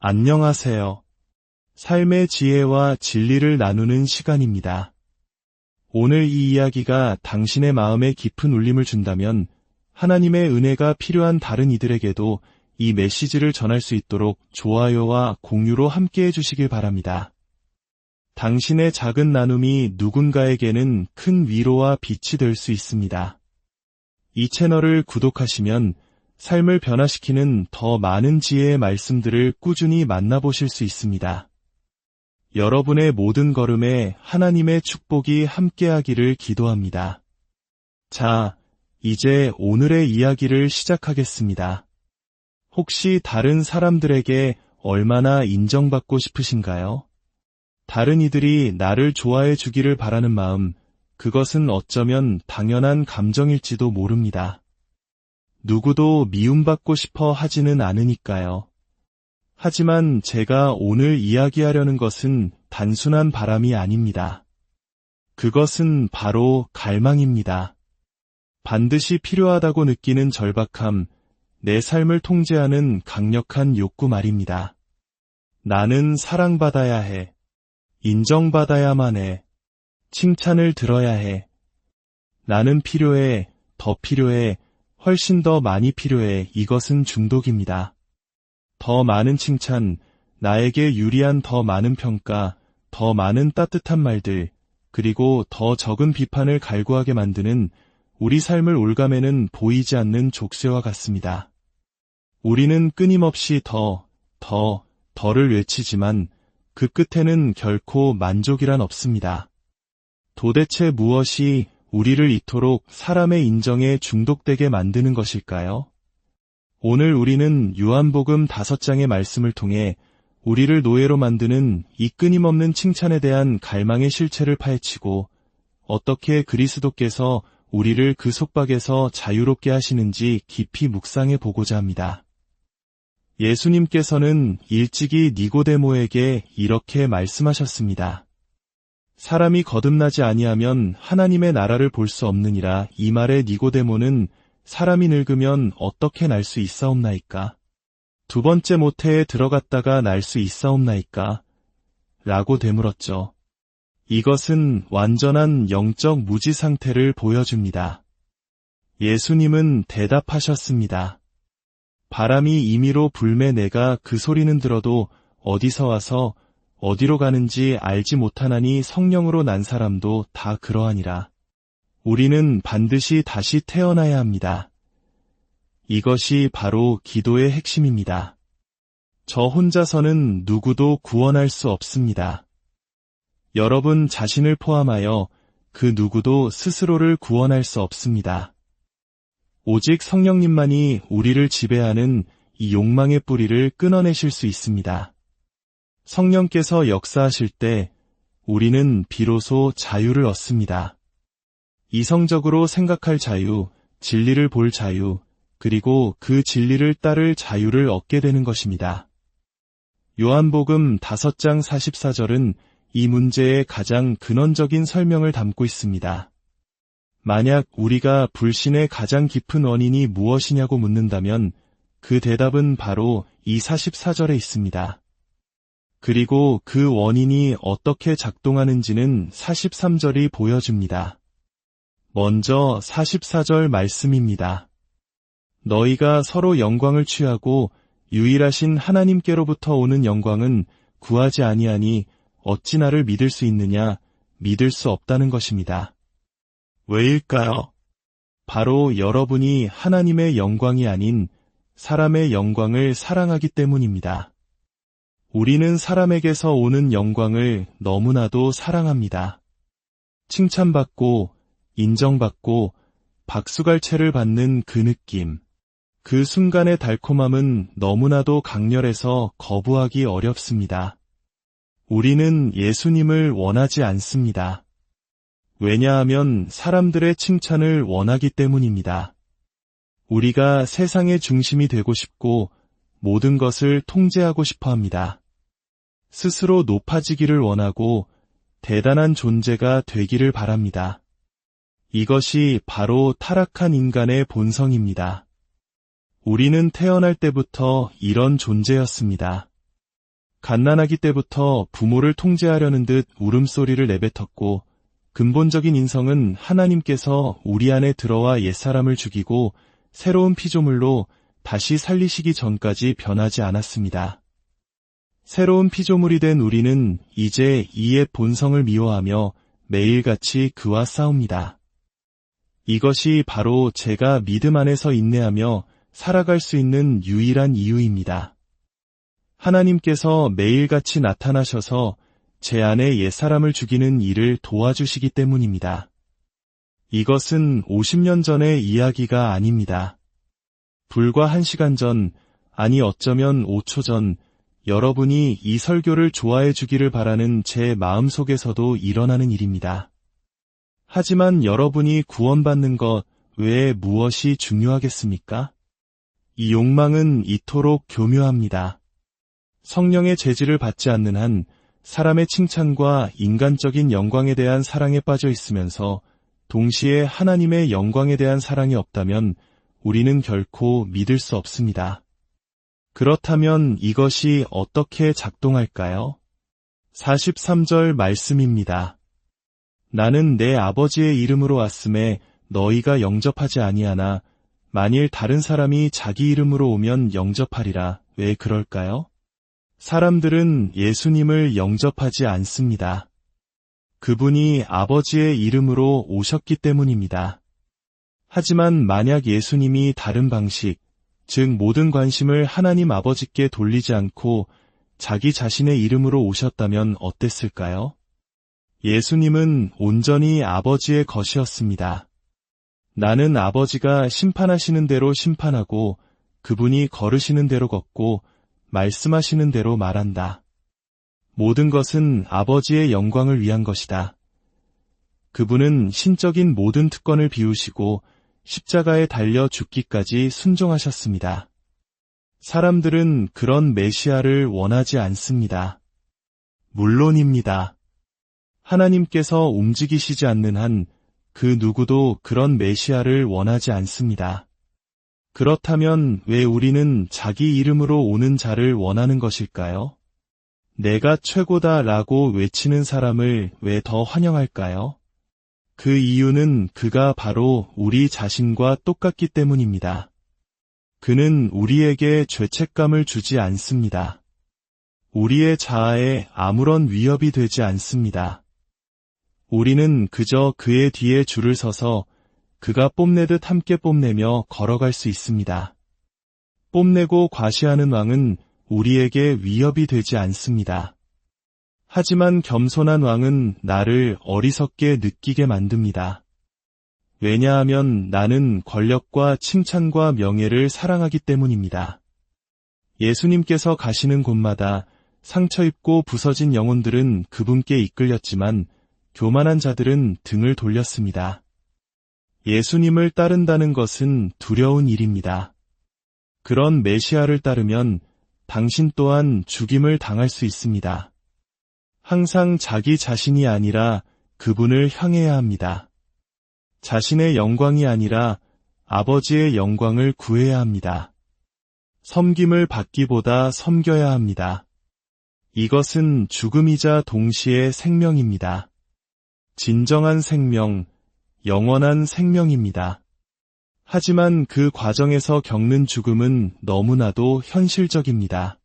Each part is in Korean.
안녕하세요. 삶의 지혜와 진리를 나누는 시간입니다. 오늘 이 이야기가 당신의 마음에 깊은 울림을 준다면 하나님의 은혜가 필요한 다른 이들에게도 이 메시지를 전할 수 있도록 좋아요와 공유로 함께해 주시길 바랍니다. 당신의 작은 나눔이 누군가에게는 큰 위로와 빛이 될 수 있습니다. 이 채널을 구독하시면 삶을 변화시키는 더 많은 지혜의 말씀들을 꾸준히 만나보실 수 있습니다. 여러분의 모든 걸음에 하나님의 축복이 함께하기를 기도합니다. 자, 이제 오늘의 이야기를 시작하겠습니다. 혹시 다른 사람들에게 얼마나 인정받고 싶으신가요? 다른 이들이 나를 좋아해 주기를 바라는 마음, 그것은 어쩌면 당연한 감정일지도 모릅니다. 누구도 미움받고 싶어 하지는 않으니까요. 하지만 제가 오늘 이야기하려는 것은 단순한 바람이 아닙니다. 그것은 바로 갈망입니다. 반드시 필요하다고 느끼는 절박함, 내 삶을 통제하는 강력한 욕구 말입니다. 나는 사랑받아야 해. 인정받아야만 해. 칭찬을 들어야 해. 나는 필요해. 더 필요해. 훨씬 더 많이 필요해. 이것은 중독입니다. 더 많은 칭찬, 나에게 유리한 더 많은 평가, 더 많은 따뜻한 말들, 그리고 더 적은 비판을 갈구하게 만드는 우리 삶을 올가매는 보이지 않는 족쇄와 같습니다. 우리는 끊임없이 더를 외치지만 그 끝에는 결코 만족이란 없습니다. 도대체 무엇이 우리를 이토록 사람의 인정에 중독되게 만드는 것일까요? 오늘 우리는 요한복음 5장의 말씀을 통해 우리를 노예로 만드는 이 끊임없는 칭찬에 대한 갈망의 실체를 파헤치고 어떻게 그리스도께서 우리를 그 속박에서 자유롭게 하시는지 깊이 묵상해 보고자 합니다. 예수님께서는 일찍이 니고데모에게 이렇게 말씀하셨습니다. 사람이 거듭나지 아니하면 하나님의 나라를 볼 수 없느니라. 이 말에 니고데모는 사람이 늙으면 어떻게 날 수 있사옵나이까? 두 번째 모태에 들어갔다가 날 수 있사옵나이까? 라고 되물었죠. 이것은 완전한 영적 무지 상태를 보여줍니다. 예수님은 대답하셨습니다. 바람이 임의로 불매 내가 그 소리는 들어도 어디서 와서 어디로 가는지 알지 못하나니 성령으로 난 사람도 다 그러하니라. 우리는 반드시 다시 태어나야 합니다. 이것이 바로 기도의 핵심입니다. 저 혼자서는 누구도 구원할 수 없습니다. 여러분 자신을 포함하여 그 누구도 스스로를 구원할 수 없습니다. 오직 성령님만이 우리를 지배하는 이 욕망의 뿌리를 끊어내실 수 있습니다. 성령께서 역사하실 때 우리는 비로소 자유를 얻습니다. 이성적으로 생각할 자유, 진리를 볼 자유, 그리고 그 진리를 따를 자유를 얻게 되는 것입니다. 요한복음 5장 44절은 이 문제의 가장 근원적인 설명을 담고 있습니다. 만약 우리가 불신의 가장 깊은 원인이 무엇이냐고 묻는다면 그 대답은 바로 이 44절에 있습니다. 그리고 그 원인이 어떻게 작동하는지는 43절이 보여줍니다. 먼저 44절 말씀입니다. 너희가 서로 영광을 취하고 유일하신 하나님께로부터 오는 영광은 구하지 아니하니 어찌 나를 믿을 수 있느냐? 믿을 수 없다는 것입니다. 왜일까요? 바로 여러분이 하나님의 영광이 아닌 사람의 영광을 사랑하기 때문입니다. 우리는 사람에게서 오는 영광을 너무나도 사랑합니다. 칭찬받고 인정받고 박수갈채를 받는 그 느낌, 그 순간의 달콤함은 너무나도 강렬해서 거부하기 어렵습니다. 우리는 예수님을 원하지 않습니다. 왜냐하면 사람들의 칭찬을 원하기 때문입니다. 우리가 세상의 중심이 되고 싶고 모든 것을 통제하고 싶어 합니다. 스스로 높아지기를 원하고 대단한 존재가 되기를 바랍니다. 이것이 바로 타락한 인간의 본성입니다. 우리는 태어날 때부터 이런 존재였습니다. 갓난아기 때부터 부모를 통제하려는 듯 울음소리를 내뱉었고, 근본적인 인성은 하나님께서 우리 안에 들어와 옛사람을 죽이고 새로운 피조물로 다시 살리시기 전까지 변하지 않았습니다. 새로운 피조물이 된 우리는 이제 이 옛 본성을 미워하며 매일같이 그와 싸웁니다. 이것이 바로 제가 믿음 안에서 인내하며 살아갈 수 있는 유일한 이유입니다. 하나님께서 매일같이 나타나셔서 제 안에 옛사람을 죽이는 일을 도와주시기 때문입니다. 이것은 50년 전의 이야기가 아닙니다. 불과 1시간 전, 아니 어쩌면 5초 전, 여러분이 이 설교를 좋아해 주기를 바라는 제 마음속에서도 일어나는 일입니다. 하지만 여러분이 구원받는 것 외에 무엇이 중요하겠습니까? 이 욕망은 이토록 교묘합니다. 성령의 제지를 받지 않는 한 사람의 칭찬과 인간적인 영광에 대한 사랑에 빠져 있으면서 동시에 하나님의 영광에 대한 사랑이 없다면 우리는 결코 믿을 수 없습니다. 그렇다면 이것이 어떻게 작동할까요? 43절 말씀입니다. 나는 내 아버지의 이름으로 왔음에 너희가 영접하지 아니하나 만일 다른 사람이 자기 이름으로 오면 영접하리라. 왜 그럴까요? 사람들은 예수님을 영접하지 않습니다. 그분이 아버지의 이름으로 오셨기 때문입니다. 하지만 만약 예수님이 다른 방식, 즉 모든 관심을 하나님 아버지께 돌리지 않고 자기 자신의 이름으로 오셨다면 어땠을까요? 예수님은 온전히 아버지의 것이었습니다. 나는 아버지가 심판하시는 대로 심판하고 그분이 걸으시는 대로 걷고 말씀하시는 대로 말한다. 모든 것은 아버지의 영광을 위한 것이다. 그분은 신적인 모든 특권을 비우시고 십자가에 달려 죽기까지 순종하셨습니다. 사람들은 그런 메시아를 원하지 않습니다. 물론입니다. 하나님께서 움직이시지 않는 한 그 누구도 그런 메시아를 원하지 않습니다. 그렇다면 왜 우리는 자기 이름으로 오는 자를 원하는 것일까요? 내가 최고다 라고 외치는 사람을 왜 더 환영할까요? 그 이유는 그가 바로 우리 자신과 똑같기 때문입니다. 그는 우리에게 죄책감을 주지 않습니다. 우리의 자아에 아무런 위협이 되지 않습니다. 우리는 그저 그의 뒤에 줄을 서서 그가 뽐내듯 함께 뽐내며 걸어갈 수 있습니다. 뽐내고 과시하는 왕은 우리에게 위협이 되지 않습니다. 하지만 겸손한 왕은 나를 어리석게 느끼게 만듭니다. 왜냐하면 나는 권력과 칭찬과 명예를 사랑하기 때문입니다. 예수님께서 가시는 곳마다 상처 입고 부서진 영혼들은 그분께 이끌렸지만 교만한 자들은 등을 돌렸습니다. 예수님을 따른다는 것은 두려운 일입니다. 그런 메시아를 따르면 당신 또한 죽임을 당할 수 있습니다. 항상 자기 자신이 아니라 그분을 향해야 합니다. 자신의 영광이 아니라 아버지의 영광을 구해야 합니다. 섬김을 받기보다 섬겨야 합니다. 이것은 죽음이자 동시에 생명입니다. 진정한 생명, 영원한 생명입니다. 하지만 그 과정에서 겪는 죽음은 너무나도 현실적입니다.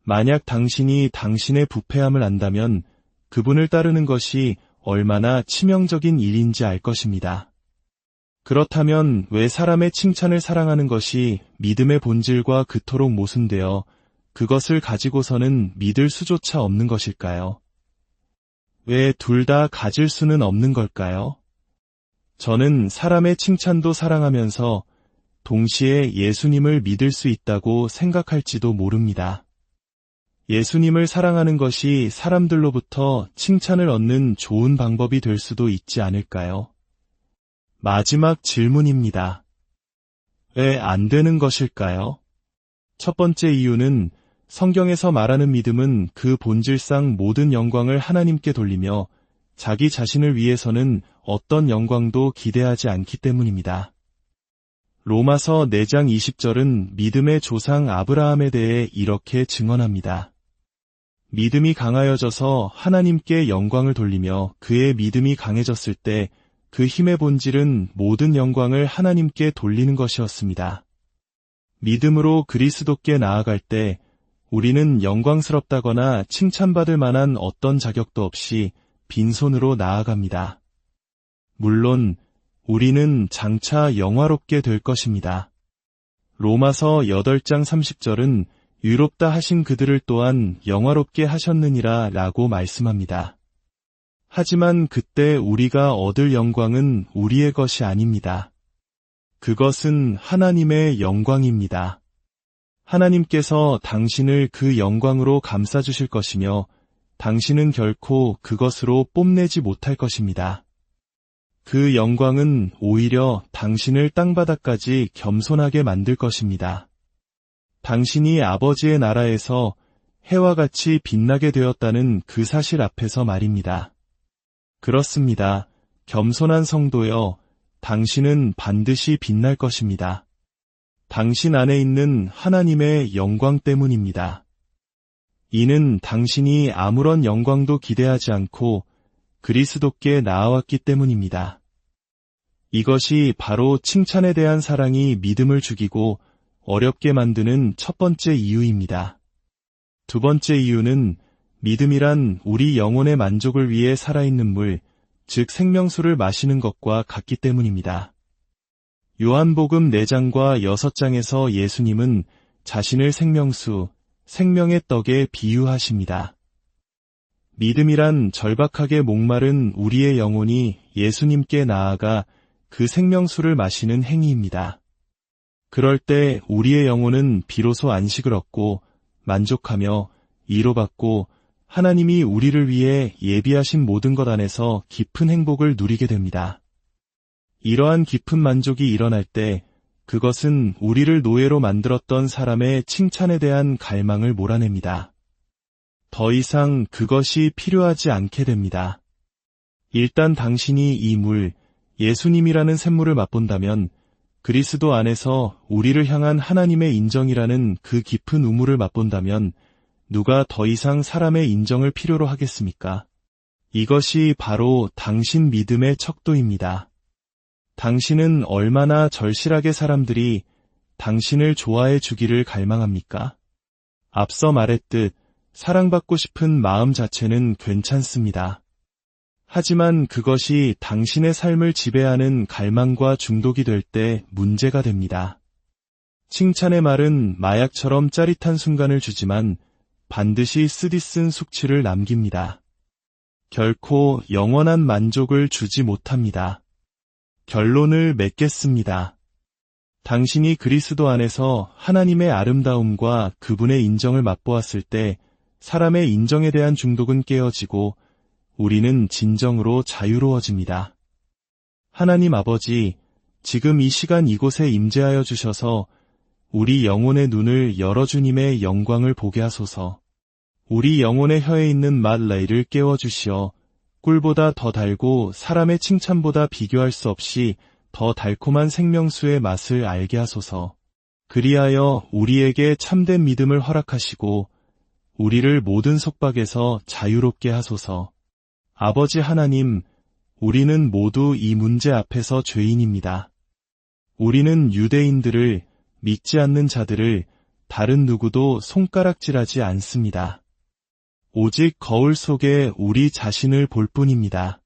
만약 당신이 당신의 부패함을 안다면 그분을 따르는 것이 얼마나 치명적인 일인지 알 것입니다. 그렇다면 왜 사람의 칭찬을 사랑하는 것이 믿음의 본질과 그토록 모순되어 그것을 가지고서는 믿을 수조차 없는 것일까요? 왜 둘 다 가질 수는 없는 걸까요? 저는 사람의 칭찬도 사랑하면서 동시에 예수님을 믿을 수 있다고 생각할지도 모릅니다. 예수님을 사랑하는 것이 사람들로부터 칭찬을 얻는 좋은 방법이 될 수도 있지 않을까요? 마지막 질문입니다. 왜 안 되는 것일까요? 첫 번째 이유는 성경에서 말하는 믿음은 그 본질상 모든 영광을 하나님께 돌리며 자기 자신을 위해서는 어떤 영광도 기대하지 않기 때문입니다. 로마서 4장 20절은 믿음의 조상 아브라함에 대해 이렇게 증언합니다. 믿음이 강하여져서 하나님께 영광을 돌리며 그의 믿음이 강해졌을 때 그 힘의 본질은 모든 영광을 하나님께 돌리는 것이었습니다. 믿음으로 그리스도께 나아갈 때 우리는 영광스럽다거나 칭찬받을 만한 어떤 자격도 없이 빈손으로 나아갑니다. 물론 우리는 장차 영화롭게 될 것입니다. 로마서 8장 30절은 유롭다 하신 그들을 또한 영화롭게 하셨느니라 라고 말씀합니다. 하지만 그때 우리가 얻을 영광은 우리의 것이 아닙니다. 그것은 하나님의 영광입니다. 하나님께서 당신을 그 영광으로 감싸주실 것이며 당신은 결코 그것으로 뽐내지 못할 것입니다. 그 영광은 오히려 당신을 땅바닥까지 겸손하게 만들 것입니다. 당신이 아버지의 나라에서 해와 같이 빛나게 되었다는 그 사실 앞에서 말입니다. 그렇습니다. 겸손한 성도여, 당신은 반드시 빛날 것입니다. 당신 안에 있는 하나님의 영광 때문입니다. 이는 당신이 아무런 영광도 기대하지 않고 그리스도께 나아왔기 때문입니다. 이것이 바로 칭찬에 대한 사랑이 믿음을 죽이고 어렵게 만드는 첫 번째 이유입니다. 두 번째 이유는 믿음이란 우리 영혼의 만족을 위해 살아있는 물, 즉 생명수를 마시는 것과 같기 때문입니다. 요한복음 4장과 6장에서 예수님은 자신을 생명수, 생명의 떡에 비유하십니다. 믿음이란 절박하게 목마른 우리의 영혼이 예수님께 나아가 그 생명수를 마시는 행위입니다. 그럴 때 우리의 영혼은 비로소 안식을 얻고 만족하며 위로받고 하나님이 우리를 위해 예비하신 모든 것 안에서 깊은 행복을 누리게 됩니다. 이러한 깊은 만족이 일어날 때 그것은 우리를 노예로 만들었던 사람의 칭찬에 대한 갈망을 몰아냅니다. 더 이상 그것이 필요하지 않게 됩니다. 일단 당신이 이 물, 예수님이라는 샘물을 맛본다면 그리스도 안에서 우리를 향한 하나님의 인정이라는 그 깊은 우물을 맛본다면 누가 더 이상 사람의 인정을 필요로 하겠습니까? 이것이 바로 당신 믿음의 척도입니다. 당신은 얼마나 절실하게 사람들이 당신을 좋아해 주기를 갈망합니까? 앞서 말했듯 사랑받고 싶은 마음 자체는 괜찮습니다. 하지만 그것이 당신의 삶을 지배하는 갈망과 중독이 될 때 문제가 됩니다. 칭찬의 말은 마약처럼 짜릿한 순간을 주지만 반드시 쓰디쓴 숙취를 남깁니다. 결코 영원한 만족을 주지 못합니다. 결론을 맺겠습니다. 당신이 그리스도 안에서 하나님의 아름다움과 그분의 인정을 맛보았을 때 사람의 인정에 대한 중독은 깨어지고 우리는 진정으로 자유로워집니다. 하나님 아버지, 지금 이 시간 이곳에 임재하여 주셔서 우리 영혼의 눈을 열어 주님의 영광을 보게 하소서. 우리 영혼의 혀에 있는 맛 레이를 깨워주시어 꿀보다 더 달고 사람의 칭찬보다 비교할 수 없이 더 달콤한 생명수의 맛을 알게 하소서. 그리하여 우리에게 참된 믿음을 허락하시고 우리를 모든 속박에서 자유롭게 하소서. 아버지 하나님, 우리는 모두 이 문제 앞에서 죄인입니다. 우리는 유대인들을, 믿지 않는 자들을 다른 누구도 손가락질하지 않습니다. 오직 거울 속에 우리 자신을 볼 뿐입니다.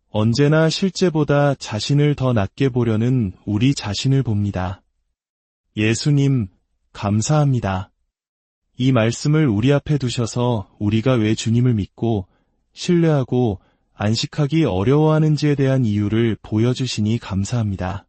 언제나 실제보다 자신을 더 낮게 보려는 우리 자신을 봅니다. 예수님, 감사합니다. 이 말씀을 우리 앞에 두셔서 우리가 왜 주님을 믿고 신뢰하고 안식하기 어려워하는지에 대한 이유를 보여주시니 감사합니다.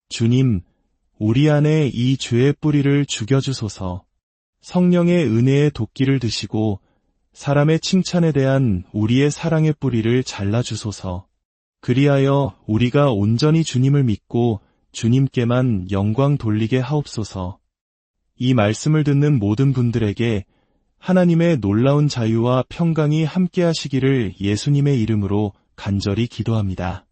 주님, 우리 안에 이 죄의 뿌리를 죽여주소서. 성령의 은혜의 도끼를 드시고 사람의 칭찬에 대한 우리의 사랑의 뿌리를 잘라주소서. 그리하여 우리가 온전히 주님을 믿고 주님께만 영광 돌리게 하옵소서. 이 말씀을 듣는 모든 분들에게 하나님의 놀라운 자유와 평강이 함께 하시기를 예수님의 이름으로 간절히 기도합니다.